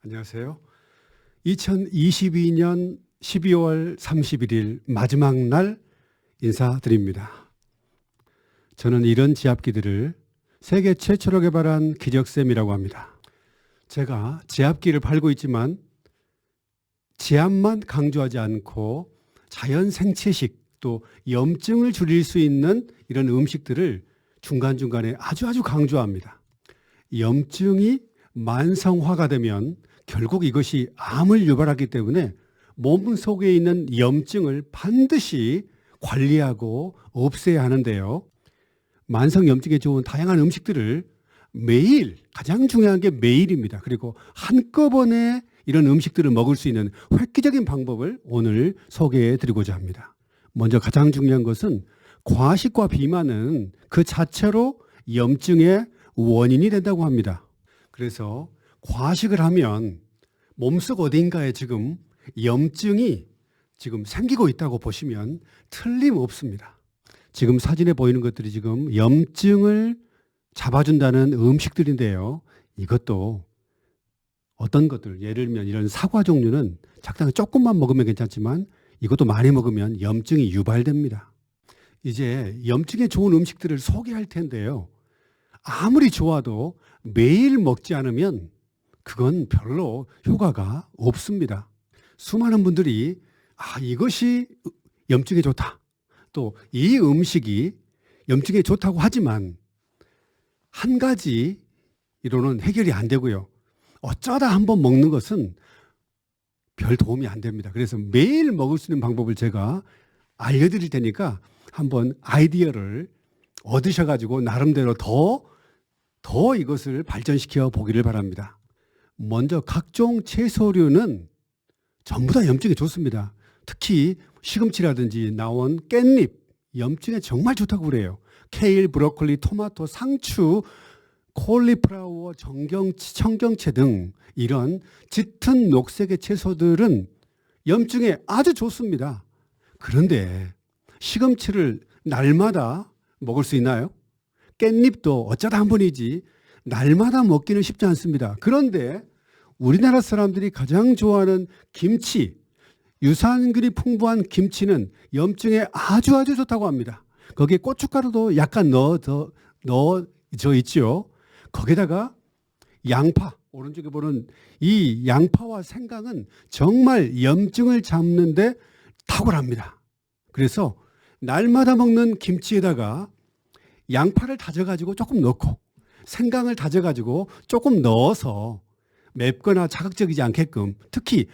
안녕하세요. 2022년 12월 31일 마지막 날 인사드립니다. 저는 이런 지압기들을 세계 최초로 개발한 기적쌤이라고 합니다. 제가 지압기를 팔고 있지만 지압만 강조하지 않고 자연 생채식 또 염증을 줄일 수 있는 이런 음식들을 중간중간에 아주 강조합니다. 염증이 만성화가 되면 결국 이것이 암을 유발하기 때문에 몸 속에 있는 염증을 반드시 관리하고 없애야 하는데요. 만성 염증에 좋은 다양한 음식들을 매일, 가장 중요한 게 매일입니다. 그리고 한꺼번에 이런 음식들을 먹을 수 있는 획기적인 방법을 오늘 소개해 드리고자 합니다. 먼저 가장 중요한 것은 과식과 비만은 그 자체로 염증의 원인이 된다고 합니다. 그래서 과식을 하면 몸속 어딘가에 지금 염증이 지금 생기고 있다고 보시면 틀림없습니다. 지금 사진에 보이는 것들이 지금 염증을 잡아준다는 음식들인데요. 이것도 어떤 것들, 예를 들면 이런 사과 종류는 적당히 조금만 먹으면 괜찮지만 이것도 많이 먹으면 염증이 유발됩니다. 이제 염증에 좋은 음식들을 소개할 텐데요. 아무리 좋아도 매일 먹지 않으면 그건 별로 효과가 없습니다. 수많은 분들이 이것이 염증에 좋다. 또 이 음식이 염증에 좋다고 하지만 한 가지로는 해결이 안 되고요. 어쩌다 한번 먹는 것은 별 도움이 안 됩니다. 그래서 매일 먹을 수 있는 방법을 제가 알려드릴 테니까 한번 아이디어를 얻으셔가지고 나름대로 더 이것을 발전시켜 보기를 바랍니다. 먼저 각종 채소류는 전부 다 염증에 좋습니다. 특히 시금치라든지 나온 깻잎, 염증에 정말 좋다고 그래요. 케일, 브로콜리, 토마토, 상추, 콜리플라워, 청경채 등 이런 짙은 녹색의 채소들은 염증에 아주 좋습니다. 그런데 시금치를 날마다 먹을 수 있나요? 깻잎도 어쩌다 한 번이지 날마다 먹기는 쉽지 않습니다. 그런데 우리나라 사람들이 가장 좋아하는 김치, 유산균이 풍부한 김치는 염증에 아주 좋다고 합니다. 거기에 고춧가루도 약간 넣어져 있죠. 거기다가 양파, 오른쪽에 보는 이 양파와 생강은 정말 염증을 잡는데 탁월합니다. 그래서 날마다 먹는 김치에다가 양파를 다져가지고 조금 넣고 생강을 다져가지고 조금 넣어서 맵거나 자극적이지 않게끔 특히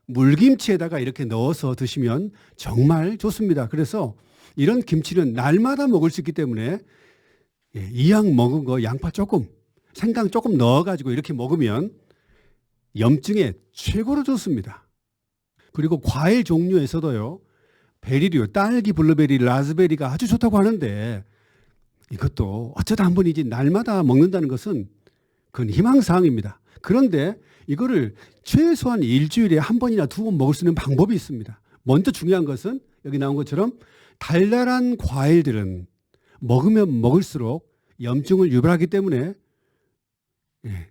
물김치에다가 이렇게 넣어서 드시면 정말 좋습니다. 그래서 이런 김치는 날마다 먹을 수 있기 때문에 이왕 먹은 거 양파 조금, 생강 조금 넣어가지고 이렇게 먹으면 염증에 최고로 좋습니다. 그리고 과일 종류에서도요. 베리류, 딸기, 블루베리, 라즈베리가 아주 좋다고 하는데 이것도 어쩌다 한 번이지 날마다 먹는다는 것은 그건 희망사항입니다. 그런데 이거를 최소한 일주일에 한 번이나 두 번 먹을 수 있는 방법이 있습니다. 먼저 중요한 것은 여기 나온 것처럼 달달한 과일들은 먹으면 먹을수록 염증을 유발하기 때문에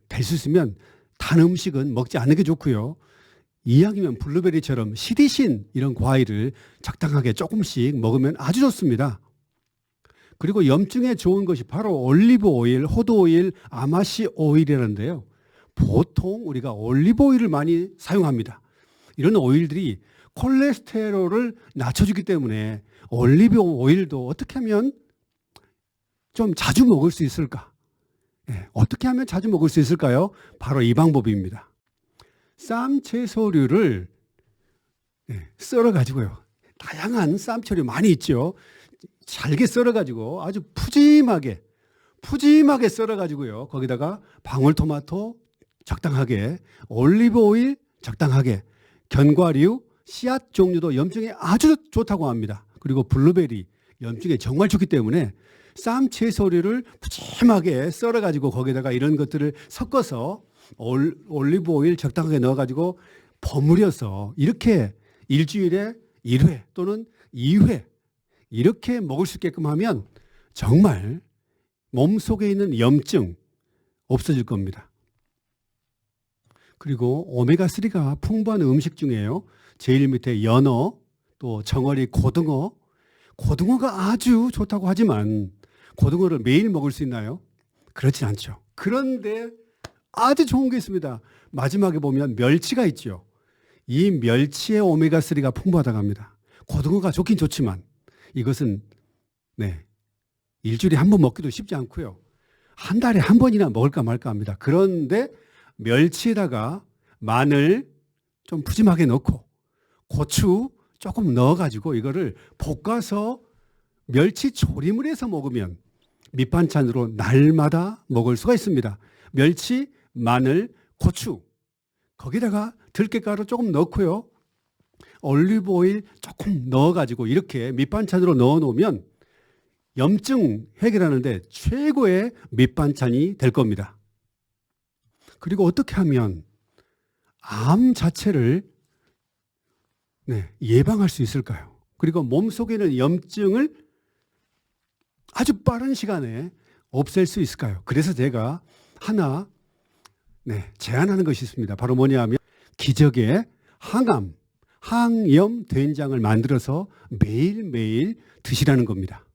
될 수 있으면 단 음식은 먹지 않는 게 좋고요. 이왕이면 블루베리처럼 시디신 이런 과일을 적당하게 조금씩 먹으면 아주 좋습니다. 그리고 염증에 좋은 것이 바로 올리브 오일, 호두 오일, 아마시 오일이라는데요. 보통 우리가 올리브 오일을 많이 사용합니다. 이런 오일들이 콜레스테롤을 낮춰주기 때문에 올리브 오일도 어떻게 하면 좀 자주 먹을 수 있을까? 어떻게 하면 자주 먹을 수 있을까요? 바로 이 방법입니다. 쌈 채소류를 썰어가지고요. 다양한 쌈채류 많이 있죠. 잘게 썰어가지고 아주 푸짐하게 썰어가지고요. 거기다가 방울토마토 적당하게, 올리브 오일 적당하게, 견과류, 씨앗 종류도 염증에 아주 좋다고 합니다. 그리고 블루베리 염증에 정말 좋기 때문에 쌈 채소류를 푸짐하게 썰어가지고 거기다가 이런 것들을 섞어서 올리브 오일 적당하게 넣어가지고 버무려서 이렇게 일주일에 1회 또는 2회 이렇게 먹을 수 있게끔 하면 정말 몸속에 있는 염증 없어질 겁니다. 그리고 오메가3가 풍부한 음식 중에요. 제일 밑에 연어, 또 정어리 고등어. 고등어가 아주 좋다고 하지만 고등어를 매일 먹을 수 있나요? 그렇진 않죠. 그런데 아주 좋은 게 있습니다. 마지막에 보면 멸치가 있죠. 이 멸치의 오메가3가 풍부하다고 합니다. 고등어가 좋긴 좋지만 이것은 일주일에 한 번 먹기도 쉽지 않고요. 한 달에 한 번이나 먹을까 말까 합니다. 그런데 멸치에다가 마늘 좀 푸짐하게 넣고 고추 조금 넣어가지고 이거를 볶아서 멸치 조림을 해서 먹으면 밑반찬으로 날마다 먹을 수가 있습니다. 멸치, 마늘, 고추 거기다가 들깨가루 조금 넣고요. 올리브 오일 조금 넣어가지고 이렇게 밑반찬으로 넣어놓으면 염증 해결하는데 최고의 밑반찬이 될 겁니다. 그리고 어떻게 하면 암 자체를 예방할 수 있을까요? 그리고 몸속에 있는 염증을 아주 빠른 시간에 없앨 수 있을까요? 그래서 제가 하나 제안하는 것이 있습니다. 바로 뭐냐 하면 기적의 항암, 항염 된장을 만들어서 매일매일 드시라는 겁니다.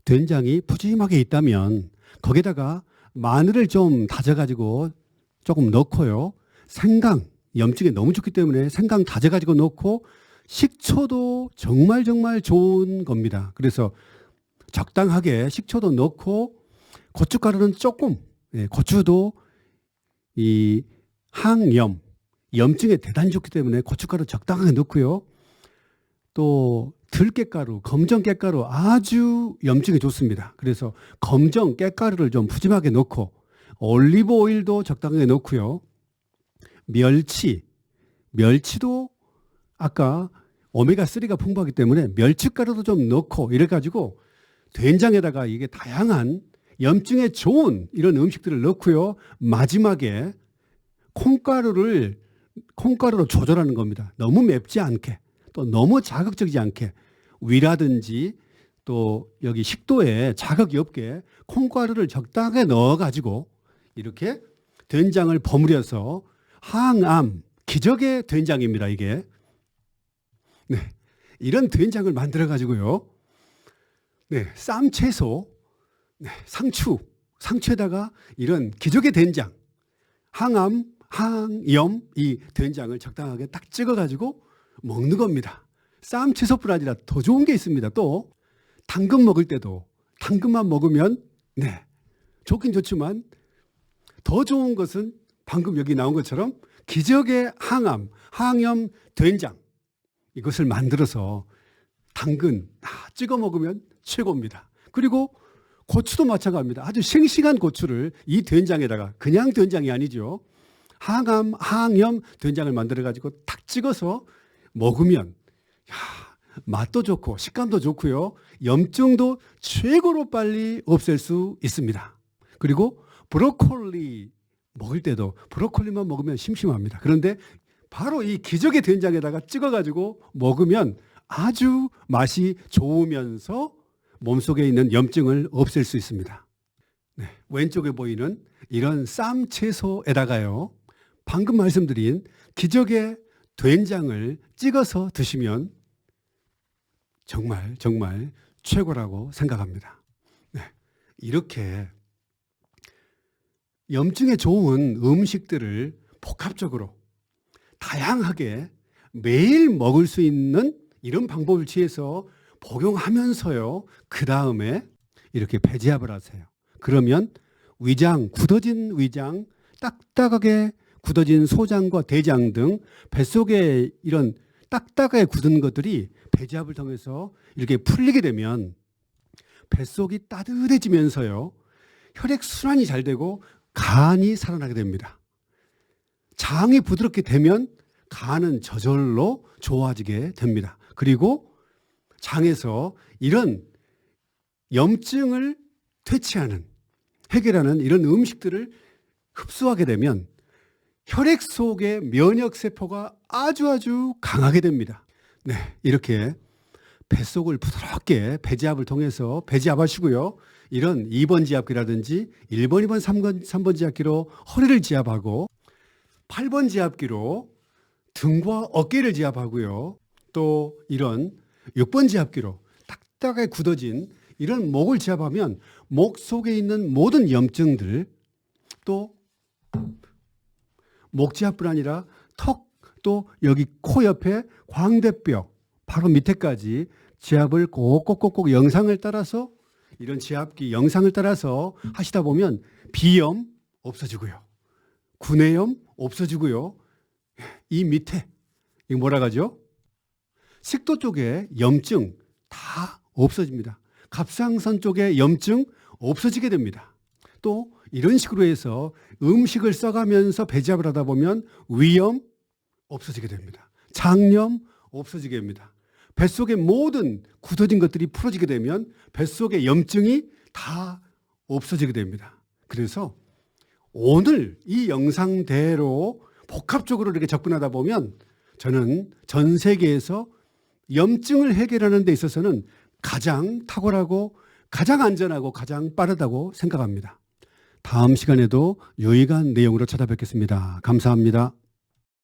된장이 푸짐하게 있다면 거기다가 마늘을 좀 다져가지고 조금 넣고요. 생강, 염증에 너무 좋기 때문에 생강 다져가지고 넣고 식초도 정말 좋은 겁니다. 그래서 적당하게 식초도 넣고 고춧가루는 조금, 고추도 이 항염, 염증에 대단히 좋기 때문에 고춧가루 적당하게 넣고요. 또 들깨가루, 검정 깻가루 아주 염증에 좋습니다. 그래서 검정 깻가루를 좀 푸짐하게 넣고 올리브 오일도 적당하게 넣고요. 멸치도 아까 오메가3가 풍부하기 때문에 멸치가루도 좀 넣고 이래가지고 된장에다가 이게 다양한 염증에 좋은 이런 음식들을 넣고요. 마지막에 콩가루로 조절하는 겁니다. 너무 맵지 않게 또 너무 자극적이지 않게 위라든지 또 여기 식도에 자극이 없게 콩가루를 적당하게 넣어가지고 이렇게 된장을 버무려서 항암 기적의 된장입니다. 이게 이런 된장을 만들어 가지고요. 쌈채소, 상추에다가 이런 기적의 된장, 항암, 항염 이 된장을 적당하게 딱 찍어 가지고 먹는 겁니다. 쌈채소뿐 아니라 더 좋은 게 있습니다. 또 당근 먹을 때도 당근만 먹으면 좋긴 좋지만 더 좋은 것은 방금 여기 나온 것처럼 기적의 항암, 항염 된장 이것을 만들어서 당근 찍어 먹으면 최고입니다. 그리고 고추도 마찬가지입니다. 아주 싱싱한 고추를 이 된장에다가 그냥 된장이 아니죠. 항암, 항염 된장을 만들어 가지고 탁 찍어서 먹으면 맛도 좋고 식감도 좋고요. 염증도 최고로 빨리 없앨 수 있습니다. 그리고 브로콜리 먹을 때도 브로콜리만 먹으면 심심합니다. 그런데 바로 이 기적의 된장에다가 찍어가지고 먹으면 아주 맛이 좋으면서 몸속에 있는 염증을 없앨 수 있습니다. 왼쪽에 보이는 이런 쌈채소에다가요. 방금 말씀드린 기적의 된장을 찍어서 드시면 정말 최고라고 생각합니다. 이렇게 염증에 좋은 음식들을 복합적으로 다양하게 매일 먹을 수 있는 이런 방법을 취해서 복용하면서요. 그 다음에 이렇게 배제압을 하세요. 그러면 굳어진 위장, 딱딱하게 굳어진 소장과 대장 등 뱃속에 이런 딱딱하게 굳은 것들이 배제압을 통해서 이렇게 풀리게 되면 뱃속이 따뜻해지면서요. 혈액순환이 잘 되고 간이 살아나게 됩니다. 장이 부드럽게 되면 간은 저절로 좋아지게 됩니다. 그리고 장에서 이런 염증을 해결하는 이런 음식들을 흡수하게 되면 혈액 속의 면역세포가 아주 강하게 됩니다. 이렇게 뱃속을 부드럽게 배제압을 통해서 배제압하시고요. 이런 2번 지압기라든지 1번, 2번, 3번 지압기로 허리를 지압하고 8번 지압기로 등과 어깨를 지압하고요. 또 이런 6번 지압기로 딱딱하게 굳어진 이런 목을 지압하면 목 속에 있는 모든 염증들, 또 목 지압뿐 아니라 턱, 또 여기 코 옆에 광대뼈 바로 밑에까지 지압을 꼭꼭꼭꼭 영상을 따라서, 이런 지압기 영상을 따라서 하시다 보면 비염 없어지고요. 구내염 없어지고요. 이 밑에 이 뭐라 하죠? 식도 쪽에 염증 다 없어집니다. 갑상선 쪽에 염증 없어지게 됩니다. 또 이런 식으로 해서 음식을 써가면서 배지압을 하다 보면 위염 없어지게 됩니다. 장염 없어지게 됩니다. 뱃속의 모든 굳어진 것들이 풀어지게 되면 뱃속의 염증이 다 없어지게 됩니다. 그래서 오늘 이 영상대로 복합적으로 이렇게 접근하다 보면 저는 전 세계에서 염증을 해결하는 데 있어서는 가장 탁월하고 가장 안전하고 가장 빠르다고 생각합니다. 다음 시간에도 유익한 내용으로 찾아뵙겠습니다. 감사합니다.